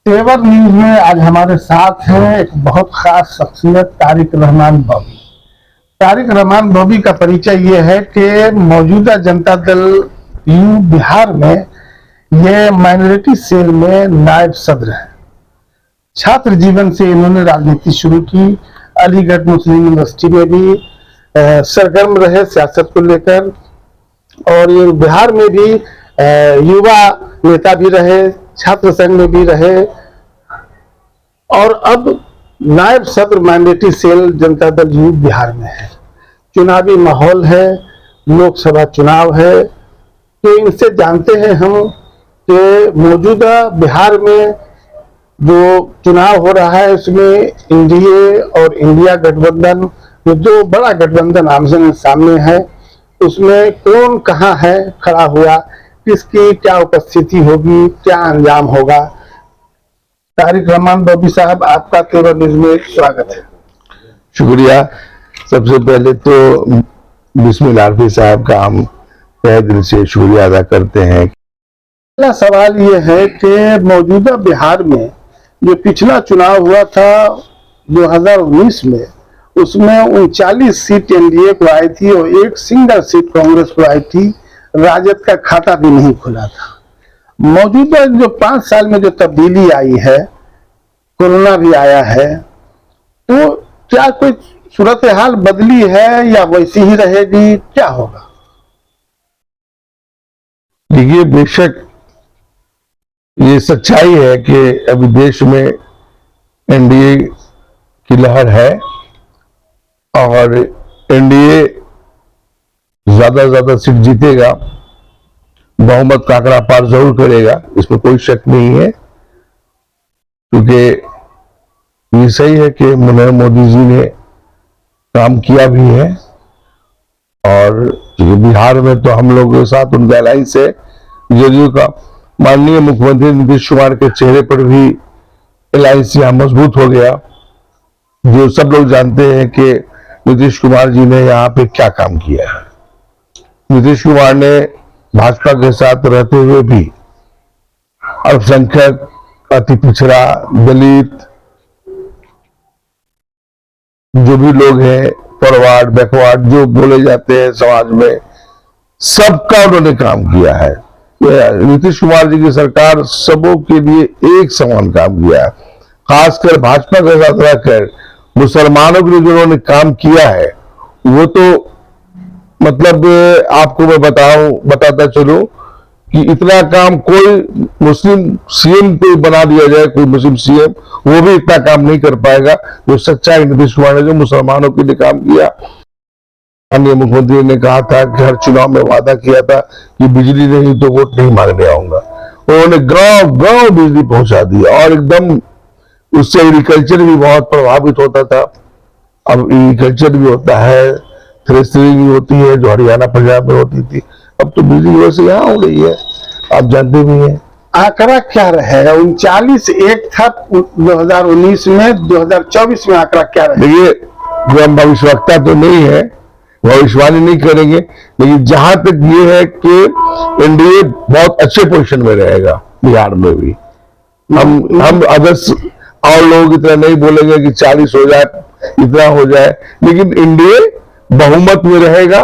तेवर न्यूज में आज हमारे साथ है एक बहुत खास शख्सियत तारिक रहमान बॉबी। तारिक रहमान बॉबी का परिचय ये है कि मौजूदा जनता दल यू बिहार में ये माइनॉरिटी सेल में नायब सदर है। छात्र जीवन से इन्होंने राजनीति शुरू की। अलीगढ़ मुस्लिम यूनिवर्सिटी में भी सरगर्म रहे सियासत को लेकर, और ये बिहार में भी युवा नेता भी रहे, छात्र संघ में भी रहे, और अब नायब सदर minority cell Janata Dal you Bihar में है। चुनावी माहौल है, लोकसभा चुनाव है, तो इनसे जानते हैं हम कि मौजूदा बिहार में जो चुनाव हो रहा है उसमें एनडीए और इंडिया गठबंधन, जो दो बड़ा गठबंधन आमने सामने है, उसमें कौन कहाँ है खड़ा हुआ, किसकी क्या उपस्थिति होगी, क्या अंजाम होगा। तारिक रहमान बॉबी साहब, आपका तेवर न्यूज में स्वागत है। शुक्रिया। सबसे पहले तो बिस्मिल आरफी साहब का हम तहे दिल से शुक्रिया अदा करते हैं। पहला सवाल ये है कि मौजूदा बिहार में जो पिछला चुनाव हुआ था 2019 में, उसमें 39 सीट एनडीए को आई थी और एक सिंगल सीट कांग्रेस को आई थी। राजद का खाता भी नहीं खुला था। मौजूदा जो 5 साल में जो तब्दीली आई है, कोरोना भी आया है, तो क्या कोई सूरत हाल बदली है या वैसी ही रहेगी, क्या होगा? देखिए, बेशक ये सच्चाई है कि अभी देश में एनडीए की लहर है और एनडीए ज्यादा से ज्यादा सीट जीतेगा, बहुमत का आंकड़ा पार जरूर करेगा, इसमें कोई शक नहीं है। क्योंकि ये सही है कि मोदी जी ने काम किया भी है, और बिहार में तो हम लोगों के साथ उनका अलायंस है जदयू का। माननीय मुख्यमंत्री नीतीश कुमार के चेहरे पर भी अलायंस यहाँ मजबूत हो गया। जो सब लोग जानते हैं कि नीतीश कुमार जी ने यहाँ पे क्या काम किया है। नीतीश कुमार ने भाजपा के साथ रहते हुए भी अल्पसंख्यक, अति पिछड़ा, दलित, जो भी लोग हैं, फॉरवर्ड, बैकवर्ड जो बोले जाते हैं समाज में, सबका उन्होंने काम किया है। नीतीश कुमार जी की सरकार सबों के लिए एक समान काम किया है। खासकर भाजपा के साथ रहकर मुसलमानों के लिए जो उन्होंने काम किया है, वो तो मतलब आपको मैं बताता चलूं कि इतना काम कोई मुस्लिम सीएम को बना दिया जाए, कोई मुस्लिम सीएम, वो भी इतना काम नहीं कर पाएगा जो सच्चाई नीतीश कुमार ने जो मुसलमानों के लिए काम किया। माननीय मुख्यमंत्री ने कहा था कि हर चुनाव में वादा किया था कि बिजली नहीं तो वोट नहीं मांगने आऊंगा। उन्होंने गांव गांव बिजली पहुंचा दी, और एकदम उससे एग्रीकल्चर भी बहुत प्रभावित होता था। अब एग्रीकल्चर भी होता है, थ्रेशरिंग भी होती है जो हरियाणा पंजाब में होती थी। अब तो बिजली वैसे यहाँ हो रही है, आप जानते भी हैं। आंकड़ा क्या रहेगा? 39 एक था 2019 में, 2024 में आंकड़ा क्या रहेगा? देखिए, जो हम भविष्यवक्ता तो नहीं है, भविष्यवाणी नहीं करेंगे, लेकिन जहां तक ये है कि एनडीए बहुत अच्छे पोजीशन में रहेगा बिहार में भी। हम अगर और लोग इतना नहीं बोलेंगे कि 40 हो जाए, इतना हो जाए, लेकिन एनडीए बहुमत में रहेगा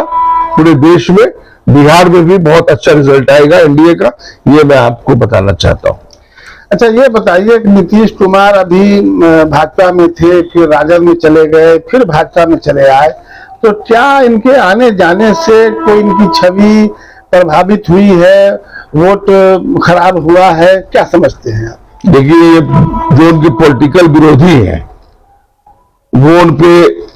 पूरे देश में। बिहार में भी बहुत अच्छा रिजल्ट आएगा एनडीए का, ये मैं आपको बताना चाहता हूं। अच्छा, ये बताइए कि नीतीश कुमार अभी भाजपा में थे, फिर राजद में चले गए, फिर भाजपा में चले आए, तो क्या इनके आने जाने से कोई इनकी छवि प्रभावित हुई है, वोट खराब हुआ है, क्या समझते हैं आप? देखिए, जो उनके पॉलिटिकल विरोधी हैं वो उनपे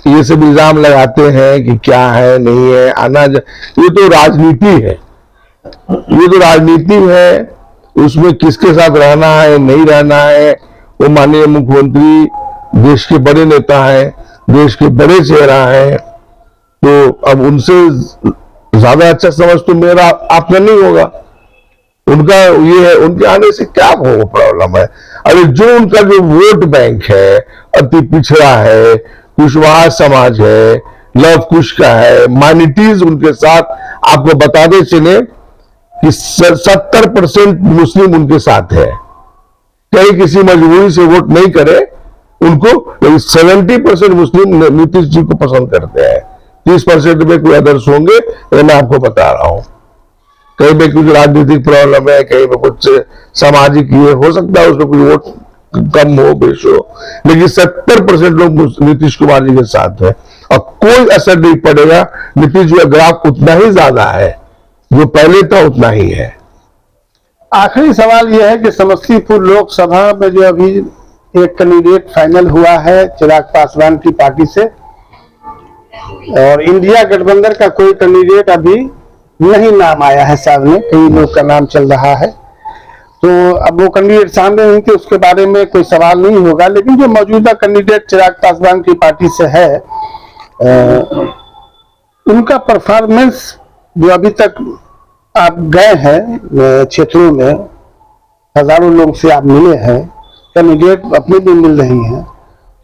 ये सब इल्जाम लगाते हैं कि क्या है नहीं है, आना ये तो राजनीति है, ये तो राजनीति है। उसमें किसके साथ रहना है नहीं रहना है, वो माननीय मुख्यमंत्री देश के बड़े नेता हैं, देश के बड़े चेहरा हैं, तो अब उनसे ज्यादा अच्छा समझ तो मेरा आपका नहीं होगा। उनका ये है, उनके आने से क्या हो प्रॉब्लम है? अरे जो उनका जो वोट बैंक है, अति पिछड़ा है, कुशवाहा समाज है, लव कुश का है, माइनॉरिटीज उनके साथ, आपको बताते चले कि 70% मुस्लिम उनके साथ है। कहीं किसी मजबूरी से वोट नहीं करे उनको, 70% मुस्लिम नीतीश जी को पसंद करते हैं। 30% में कोई अदर्स होंगे, ये मैं आपको बता रहा हूं। कहीं पे कुछ राजनीतिक प्रॉब्लम है, कहीं पे कुछ सामाजिक ये हो सकता है, उसमें कुछ वोट कम हो बेश हो, लेकिन 70% लोग नीतीश कुमार जी के साथ है और कोई असर नहीं पड़ेगा। नीतीश जी का ग्राफ उतना ही ज्यादा है जो पहले था, उतना ही है। आखिरी सवाल यह है कि समस्तीपुर लोकसभा में जो अभी एक कैंडिडेट फाइनल हुआ है चिराग पासवान की पार्टी से, और इंडिया गठबंधन का कोई कैंडिडेट अभी नहीं नाम आया है सामने, कई लोग का नाम चल रहा है। तो अब वो कैंडिडेट सामने नहीं थे, उसके बारे में कोई सवाल नहीं होगा, लेकिन जो मौजूदा कैंडिडेट चिराग पासवान की पार्टी से है, उनका परफॉर्मेंस जो अभी तक आप गए हैं क्षेत्रों में, हजारों लोग से आप मिले हैं, कैंडिडेट अपने भी मिल रही हैं,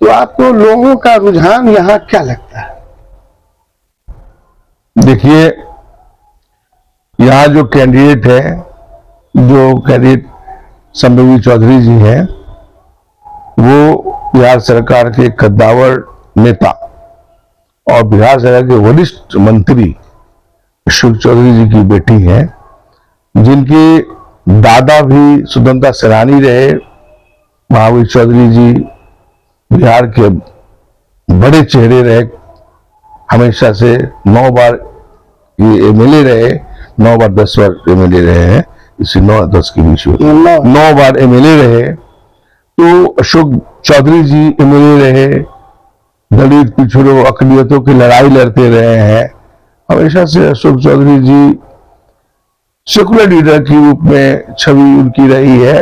तो आपको लोगों का रुझान यहाँ क्या लगता है? देखिए, यहाँ जो कैंडिडेट है, जो कैंडिडेट संबीर चौधरी जी हैं, वो बिहार सरकार के कद्दावर नेता और बिहार सरकार के वरिष्ठ मंत्री अशोक चौधरी जी की बेटी हैं, जिनके दादा भी स्वतंत्रता सेनानी रहे। महावीर चौधरी जी बिहार के बड़े चेहरे रहे, हमेशा से 9 बार ये एमएलए रहे, 9 बार 10 बार एमएलए रहे हैं, इसी 9-10 के बीच में 9 बार एमएलए रहे। तो अशोक चौधरी जी एमएलए रहे, दलित पिछड़ों अकलियतों की लड़ाई लड़ते रहे हैं। हमेशा से अशोक चौधरी जी सेकुलर लीडर के रूप में छवि उनकी रही है,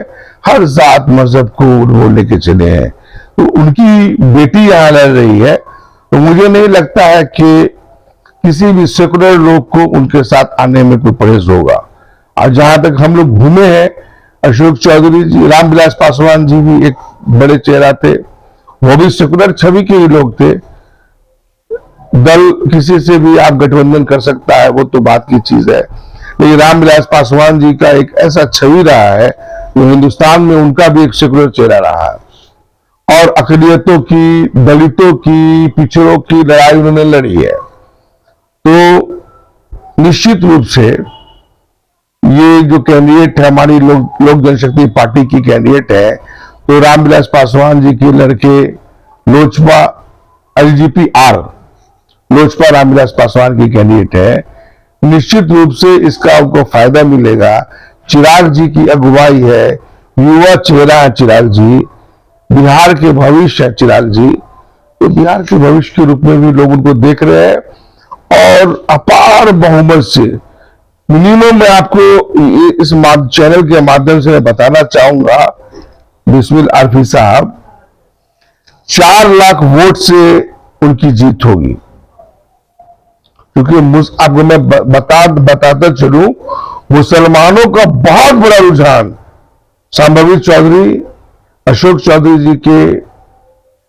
हर जात मजहब को वो लेके चले हैं। तो उनकी बेटी यहां लड़ रही है, तो मुझे नहीं लगता है कि किसी भी सेकुलर लोग को उनके साथ आने में कोई परहेज होगा। और जहां तक हम लोग घूमे हैं, अशोक चौधरी जी, रामविलास पासवान जी भी एक बड़े चेहरा थे, वो भी सेकुलर छवि के ही लोग थे। दल किसी से भी आप गठबंधन कर सकता है, वो तो बात की चीज है, लेकिन रामविलास पासवान जी का एक ऐसा छवि रहा है जो हिंदुस्तान में उनका भी एक सेकुलर चेहरा रहा है और अकलियतों की, दलितों की, पिछड़ों की लड़ाई उन्होंने लड़ी है। तो निश्चित रूप से ये जो कैंडिडेट है, हमारी लोक जनशक्ति पार्टी की कैंडिडेट है, तो रामविलास पासवान जी के लड़के लोजपा LGP-R लोजपा रामविलास पासवान की कैंडिडेट है। निश्चित रूप से इसका उनको फायदा मिलेगा। चिराग जी की अगुवाई है, युवा चेहरा है चिराग जी, बिहार के भविष्य है चिराग जी, तो बिहार के भविष्य के रूप में भी लोग उनको देख रहे हैं और अपार बहुमत से मिनिमम मैं आपको इस चैनल के माध्यम से मैं बताना चाहूंगा, बिस्मिल आरफी साहब, 4 लाख वोट से उनकी जीत होगी। क्योंकि आपको मैं बताता चलूं, मुसलमानों का बहुत बड़ा रुझान संबीर चौधरी, अशोक चौधरी जी के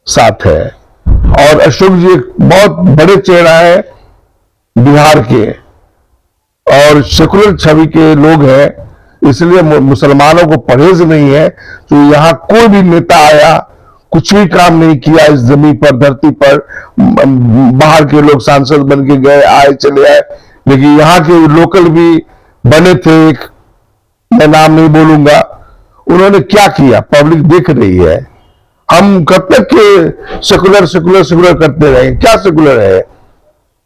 साथ है और अशोक जी एक बहुत बड़े चेहरा है बिहार के और सेकुलर छवि के लोग हैं, इसलिए मुसलमानों को परहेज नहीं है। तो यहां कोई भी नेता आया, कुछ भी काम नहीं किया इस जमीन पर, धरती पर, बाहर के लोग सांसद बन के गए, आए चले आए, लेकिन यहाँ के लोकल भी बने थे, मैं नाम नहीं बोलूंगा, उन्होंने क्या किया पब्लिक देख रही है। हम कब तक के सेकुलर सेकुलर सेकुलर करते रहे? क्या सेकुलर है?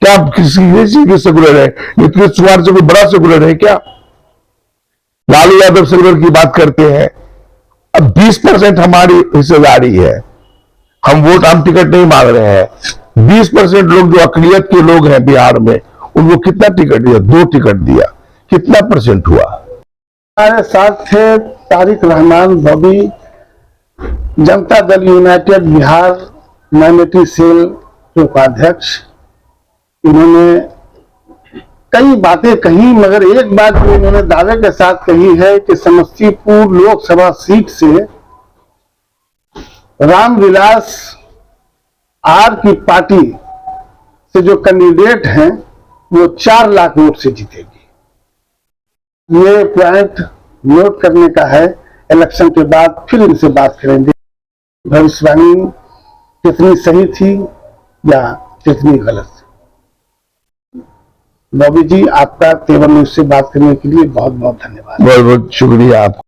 क्या किसी की सेकुलर है? नीतीश कुमार से कोई बड़ा सेकुलर है क्या? लालू यादव सेकुलर की बात करते हैं। अब 20% हमारी हिस्सेदारी है, हम वोट, हम टिकट नहीं मांग रहे हैं। 20% लोग जो अकलियत के लोग हैं बिहार में, उनको कितना टिकट दिया? 2 टिकट दिया, कितना % हुआ? हमारे साथ थे Tariq Rahman Bobby, Janata Dal United Bihar minority cell के उपाध्यक्ष। इन्होंने कई बातें कही, मगर एक बात जो इन्होंने दावे के साथ कही है कि समस्तीपुर लोकसभा सीट से रामविलास R की पार्टी से जो कैंडिडेट हैं वो 4 लाख वोट से जीतेगी। ये पॉइंट नोट करने का है इलेक्शन के बाद फिर इनसे बात करेंगे भविष्यवाणी कितनी सही थी या कितनी गलत थी। बॉबी जी, आपका तेवर न्यूज से बात करने के लिए बहुत बहुत धन्यवाद। बहुत बहुत शुक्रिया आपका।